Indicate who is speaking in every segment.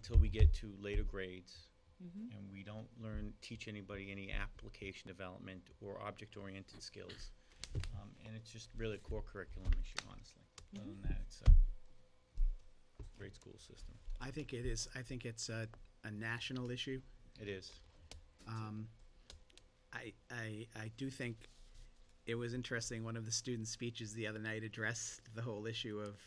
Speaker 1: until we get to later grades,
Speaker 2: Mhm.
Speaker 1: and we don't teach anybody any application development or object-oriented skills. And it's just really a core curriculum issue, honestly. Other than that, it's a great school system.
Speaker 3: I think it is. I think it's a national issue.
Speaker 1: It is.
Speaker 3: I do think it was interesting. One of the students' speeches the other night addressed the whole issue of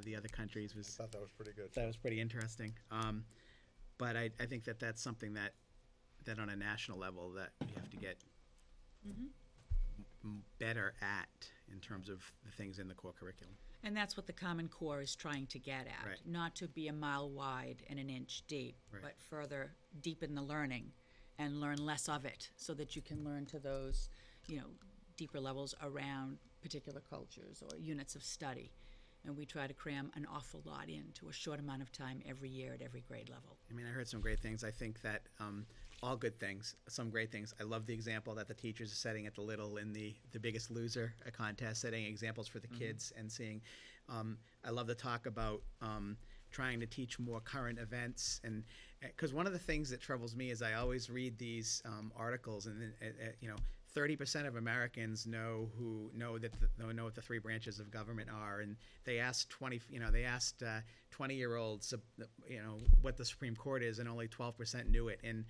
Speaker 3: the other countries.
Speaker 4: I thought that was pretty good.
Speaker 3: That was pretty interesting. But I think that that's something that on a national level that we have to get better at in terms of the things in the core curriculum.
Speaker 2: And that's what the Common Core is trying to get at.
Speaker 3: Right.
Speaker 2: Not to be a mile wide and an inch deep,
Speaker 3: Right.
Speaker 2: but further deepen the learning and learn less of it so that you can learn to those, deeper levels around particular cultures or units of study. And we try to cram an awful lot into a short amount of time every year at every grade level.
Speaker 3: I mean, I heard some great things. I think that all good things, some great things. I love the example that the teachers are setting at the Little in the Biggest Loser contest, setting examples for the kids and seeing. I love the talk about trying to teach more current events, and because one of the things that troubles me is I always read these articles, and 30% of Americans know what the three branches of government are, and they asked 20-year-olds, what the Supreme Court is, and only 12% knew it. And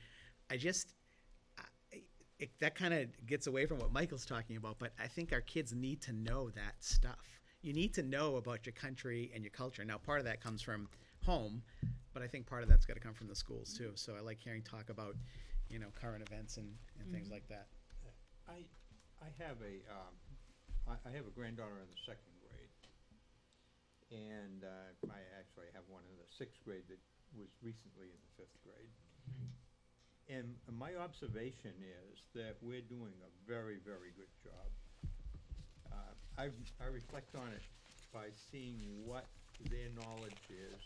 Speaker 3: that kind of gets away from what Michael's talking about, but I think our kids need to know that stuff. You need to know about your country and your culture. Now, part of that comes from home, but I think part of that's got to come from the schools too. So I like hearing talk about, current events and things like that.
Speaker 5: I have a granddaughter in the second grade, and I actually have one in the sixth grade that was recently in the fifth grade. And my observation is that we're doing a very, very good job. I reflect on it by seeing what their knowledge is,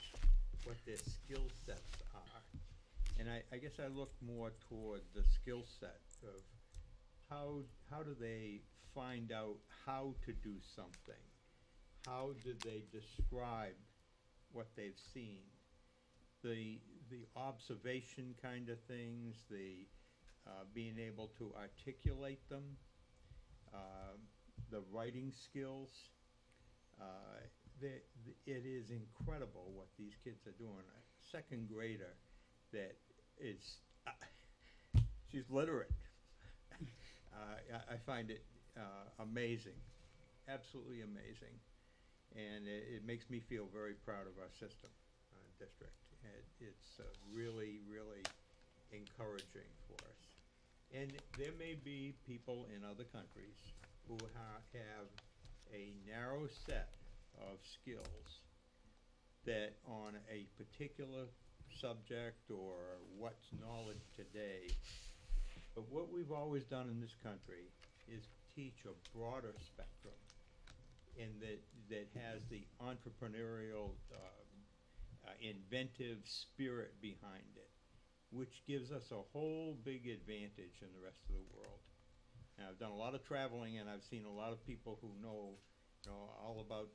Speaker 5: what their skill sets are. And I guess I look more toward the skill set of how do they find out how to do something? How do they describe what they've seen? The observation kind of things, the being able to articulate them, the writing skills. It is incredible what these kids are doing. A second grader that is, she's literate. I find it amazing, absolutely amazing, and it makes me feel very proud of our system, district. It's really, really encouraging for us. And there may be people in other countries who have a narrow set of skills that on a particular subject or what's knowledge today. But what we've always done in this country is teach a broader spectrum, and that has the entrepreneurial, inventive spirit behind it, which gives us a whole big advantage in the rest of the world. Now, I've done a lot of traveling, and I've seen a lot of people who know all about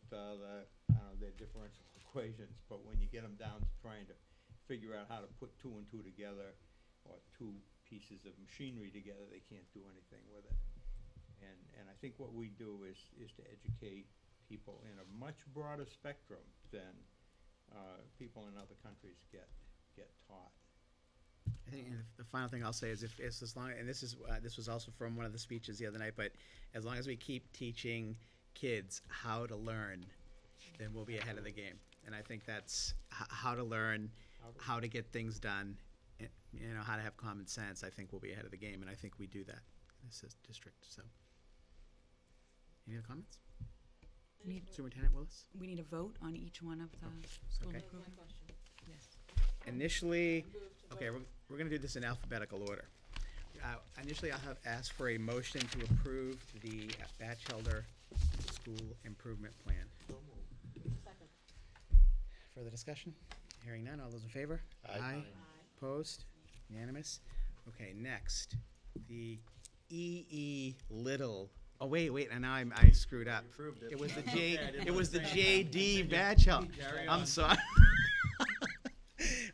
Speaker 5: their differential equations, but when you get them down to trying to figure out how to put two and two together, or two pieces of machinery together, they can't do anything with it. And I think what we do is to educate people in a much broader spectrum than people in other countries get taught.
Speaker 3: I think the final thing I'll say is if it's as long, and this was also from one of the speeches the other night, but as long as we keep teaching kids how to learn, then we'll be ahead of the game. And I think that's how to learn, how to get things done, how to have common sense. I think we'll be ahead of the game, and I think we do that in this district. So, any other comments? Superintendent Willis?
Speaker 2: We need a vote on each one of the school
Speaker 3: okay.
Speaker 2: improvement. Yes.
Speaker 3: Initially, okay, we're going to do this in alphabetical order. Initially, I'll have asked for a motion to approve the Batchelder School Improvement Plan.
Speaker 6: Second.
Speaker 3: Further discussion? Hearing none. All those in favor?
Speaker 4: Aye.
Speaker 3: Opposed? Unanimous? Okay, next. The E.E. Little. Oh, wait, and now I screwed up. It was the J. It was the J.D. Batchelder. I'm sorry.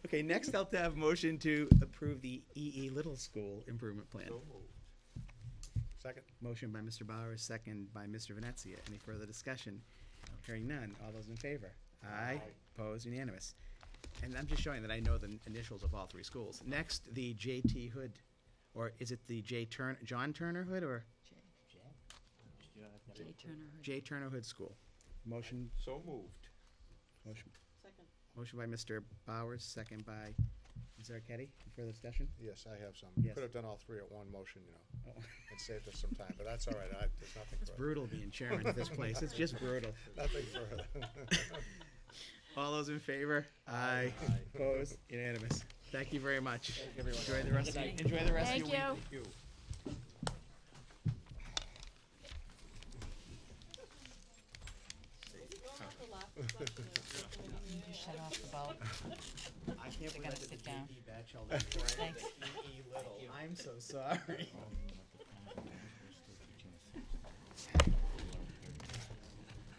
Speaker 3: Okay, next I'll have a motion to approve the EE Little School Improvement Plan.
Speaker 5: So moved.
Speaker 4: Second.
Speaker 3: Motion by Mr. Bowers, second by Mr. Venezia. Any further discussion? Hearing none. All those in favor? Aye. Opposed? Unanimous. And I'm just showing that I know the initials of all three schools. Next, the J.T. Hood, or is it the John Turner Hood, or
Speaker 2: Jay Turner Hood.
Speaker 3: J. Turner Hood School? Motion,
Speaker 5: So moved.
Speaker 3: motion,
Speaker 6: Second.
Speaker 3: motion by Mr. Bowers, second by Ms. Arquette. Any further discussion?
Speaker 4: Yes, I have some.
Speaker 3: Yes.
Speaker 4: Could have done all three at one motion,
Speaker 3: Oh,
Speaker 4: and saved us some time, but that's all right. There's nothing
Speaker 3: It's
Speaker 4: further.
Speaker 3: brutal being chairman of this place. It's just brutal.
Speaker 4: Nothing further.
Speaker 3: All those in favor? Aye. Opposed? Unanimous. Thank you very much. Enjoy the rest of your, enjoy the rest of your week.
Speaker 6: Thank
Speaker 5: Thank you.
Speaker 2: Shut off the bulb.
Speaker 3: I can't believe
Speaker 2: gotta
Speaker 3: that
Speaker 2: sit
Speaker 3: the
Speaker 2: down.
Speaker 3: JP Batchelder
Speaker 2: Thanks.
Speaker 3: EE Little. I'm so sorry.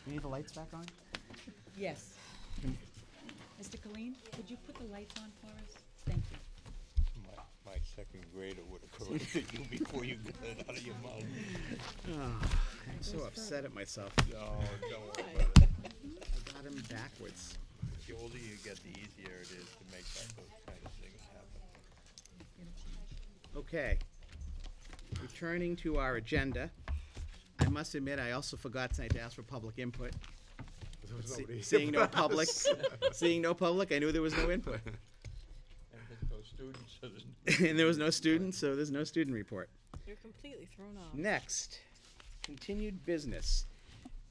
Speaker 3: You need the lights back on?
Speaker 2: Yes. Mr. Colleen, could you put the lights on for us? Thank you.
Speaker 5: My second grader would have corrected you before you got it out of your mouth.
Speaker 3: Oh, I'm so upset at myself.
Speaker 5: No, don't worry about it.
Speaker 3: I got him backwards.
Speaker 5: The older you get, the easier it is to make those kind of things happen.
Speaker 3: Okay. Returning to our agenda, I must admit, I also forgot tonight to ask for public input.
Speaker 4: There was nobody here
Speaker 3: Seeing no
Speaker 4: but us.
Speaker 3: public, seeing no public, I knew there was no input.
Speaker 5: And there's no students, so there's
Speaker 3: And there was no student, so there's no student report.
Speaker 6: You're completely thrown off.
Speaker 3: Next, continued business.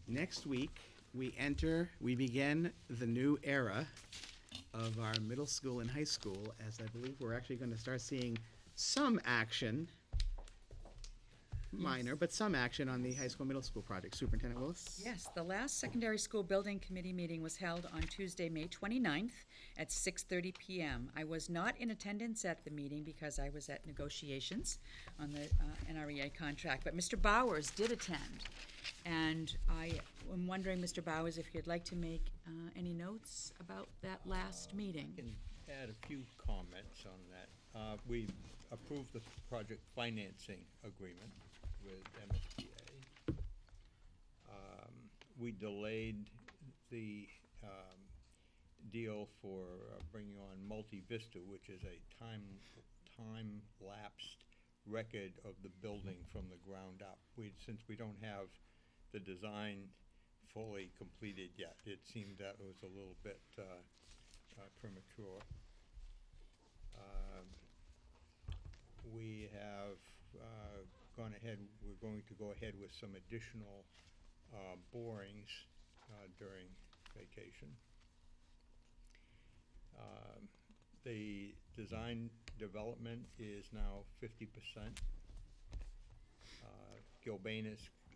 Speaker 3: Next week, we begin the new era of our middle school and high school, as I believe we're actually going to start seeing some action, minor, but some action on the high school, middle school project. Superintendent Willis?
Speaker 2: Yes, the last secondary school building committee meeting was held on Tuesday, May 29th at 6:30 PM. I was not in attendance at the meeting because I was at negotiations on the NREA contract, but Mr. Bowers did attend. And I am wondering, Mr. Bowers, if you'd like to make any notes about that last meeting.
Speaker 5: can add a few comments on that. We approved the project financing agreement with MSBA. We delayed the deal for bringing on Multi Vista, which is a time-lapsed record of the building from the ground up. Since we don't have the design fully completed yet, it seemed that it was a little bit premature. We have gone ahead, we're going to go ahead with some additional borings during vacation. The design development is now 50%. Gilbane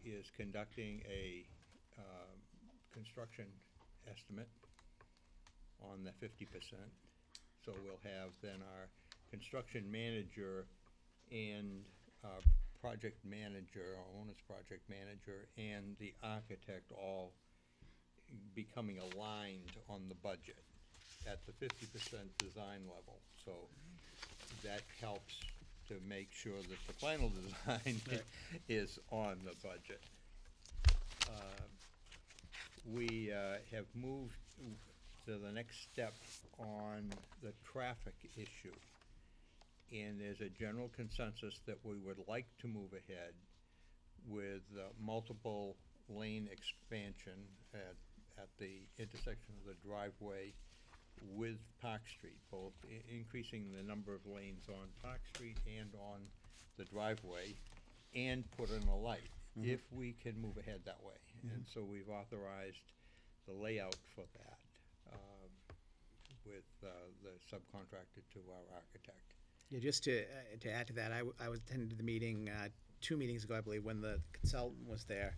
Speaker 5: is conducting a construction estimate on the 50%. So we'll have then our construction manager and project manager, our owner's project manager, and the architect all becoming aligned on the budget at the 50% design level. So that helps to make sure that the final design is on the budget. We have moved to the next step on the traffic issue. And there's a general consensus that we would like to move ahead with multiple lane expansion at the intersection of the driveway with Park Street, both increasing the number of lanes on Park Street and on the driveway, and put in a light, if we can move ahead that way. And so we've authorized the layout for that with the subcontractor to our architect.
Speaker 3: Yeah, just to add to that, I was attending the meeting 2 meetings ago, I believe, when the consultant was there,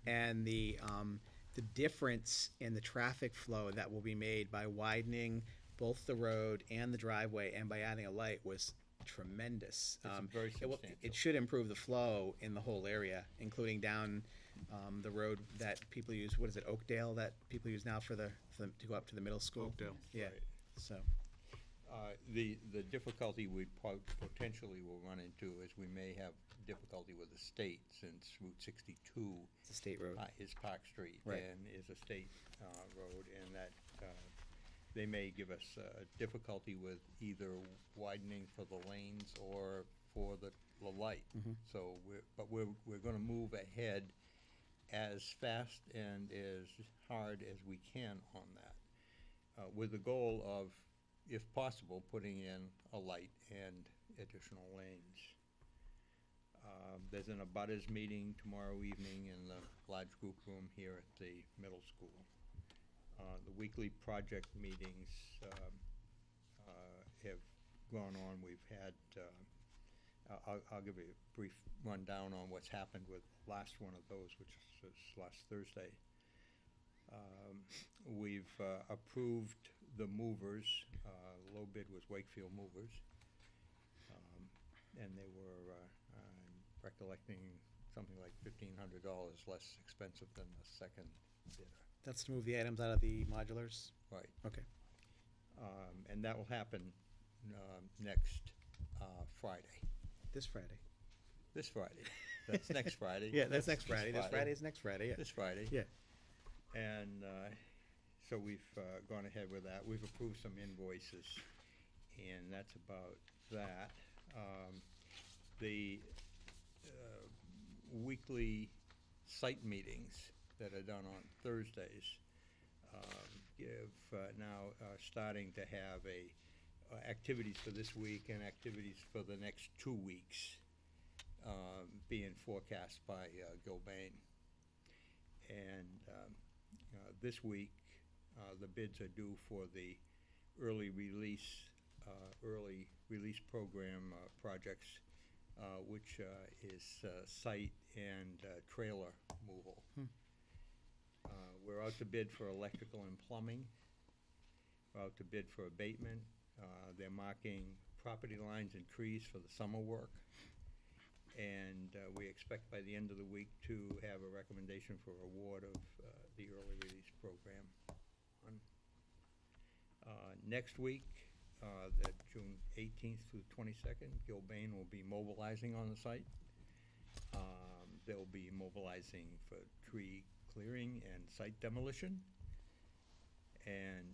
Speaker 3: and the difference in the traffic flow that will be made by widening both the road and the driveway and by adding a light was tremendous.
Speaker 5: It's very
Speaker 3: It
Speaker 5: substantial.
Speaker 3: should improve the flow in the whole area, including down the road that people use. What is it, Oakdale, that people use now to go up to the middle school?
Speaker 1: Oakdale.
Speaker 3: Yeah.
Speaker 5: Right.
Speaker 3: So
Speaker 5: The difficulty we potentially will run into is we may have difficulty with the state, since Route 62
Speaker 3: It's a state road.
Speaker 5: is Park Street.
Speaker 3: Right.
Speaker 5: And is a state road, and that they may give us difficulty with either widening for the lanes or for the light. So we're gonna move ahead as fast and as hard as we can on that, with the goal of, if possible, putting in a light and additional lanes. There's an abutters meeting tomorrow evening in the large group room here at the middle school. The weekly project meetings have gone on. We've had, I'll give you a brief rundown on what's happened with the last one of those, which was last Thursday. We've approved the movers. Low bid was Wakefield Movers. And they were, I'm recollecting, something like $1,500 less expensive than the second bidder.
Speaker 3: That's to move the items out of the modulars?
Speaker 5: Right.
Speaker 3: Okay.
Speaker 5: And that will happen next Friday.
Speaker 3: This Friday.
Speaker 5: This Friday. That's next Friday.
Speaker 3: Yeah, that's next Friday. This Friday is next Friday, yeah.
Speaker 5: This Friday.
Speaker 3: Yeah.
Speaker 5: And so we've gone ahead with that. We've approved some invoices, and that's about that. The weekly site meetings that are done on Thursdays now are starting to have activities for this week and activities for the next 2 weeks being forecast by Gilbane. And this week, the bids are due for the early release program projects, which is site and trailer removal. We're out to bid for electrical and plumbing. We're out to bid for abatement. They're marking property lines and trees for the summer work. And we expect by the end of the week to have a recommendation for award of the early release program. Next week, the June 18th through 22nd, Gilbane will be mobilizing on the site. They'll be mobilizing for tree clearing and site demolition, and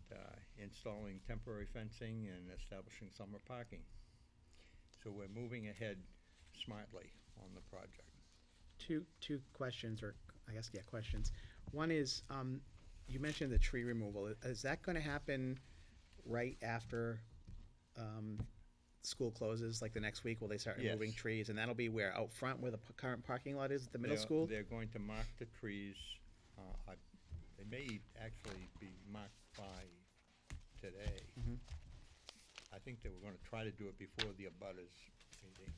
Speaker 5: installing temporary fencing and establishing summer parking. So we're moving ahead smartly on the project.
Speaker 3: Two questions, or I guess, yeah, questions. One is, you mentioned the tree removal. Is that gonna happen right after school closes, like the next week? Will they start
Speaker 5: Yes.
Speaker 3: removing trees? And that'll be where, out front where the current parking lot is at the middle
Speaker 5: They're-
Speaker 3: school?
Speaker 5: They're going to mark the trees. They may actually be marked by today. I think they were gonna try to do it before the abutters meeting.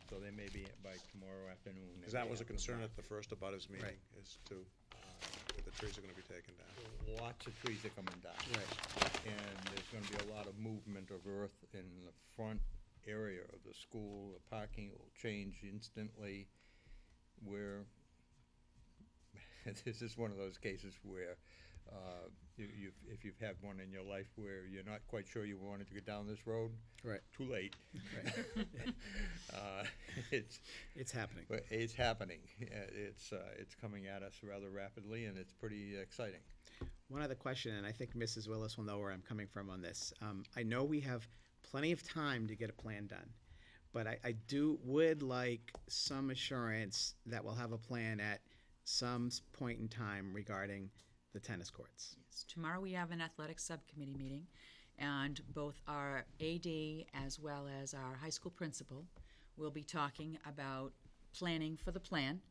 Speaker 5: So they may be by tomorrow afternoon. they
Speaker 4: Because that
Speaker 5: may
Speaker 4: was a
Speaker 5: have them
Speaker 4: concern
Speaker 5: marked.
Speaker 4: at the first abutters meeting,
Speaker 3: Right.
Speaker 4: is to, where the trees are gonna be taken down.
Speaker 5: Lots of trees are coming down.
Speaker 3: Right.
Speaker 5: And there's gonna be a lot of movement of earth in the front area of the school. The parking will change instantly. This is one of those cases where if you've had one in your life where you're not quite sure you wanted to go down this road,
Speaker 3: Right.
Speaker 5: too late.
Speaker 3: Right. It's happening.
Speaker 5: But it's happening. It's coming at us rather rapidly, and it's pretty exciting.
Speaker 3: One other question, and I think Mrs. Willis will know where I'm coming from on this. I know we have plenty of time to get a plan done, but I would like some assurance that we'll have a plan at some point in time regarding the tennis courts.
Speaker 2: Yes. Tomorrow we have an athletics subcommittee meeting, and both our AD as well as our high school principal will be talking about planning for the plan,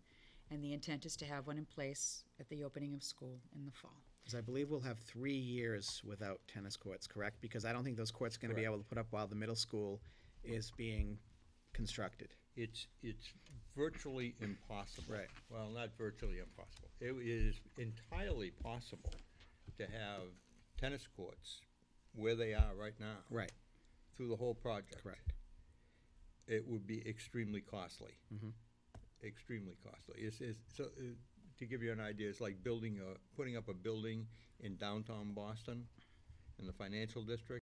Speaker 2: and the intent is to have one in place at the opening of school in the fall.
Speaker 3: Because I believe we'll have 3 years without tennis courts, correct? Because I don't think those courts are going to be
Speaker 5: Correct.
Speaker 3: able to put up while the middle school is being constructed.
Speaker 5: It's virtually impossible.
Speaker 3: Right.
Speaker 5: Well, not virtually impossible. It is entirely possible to have tennis courts where they are right now.
Speaker 3: Right.
Speaker 5: Through the whole project.
Speaker 3: Correct.
Speaker 5: It would be extremely costly.
Speaker 3: Mhm.
Speaker 5: Extremely costly. To give you an idea, it's like putting up a building in downtown Boston, in the financial district.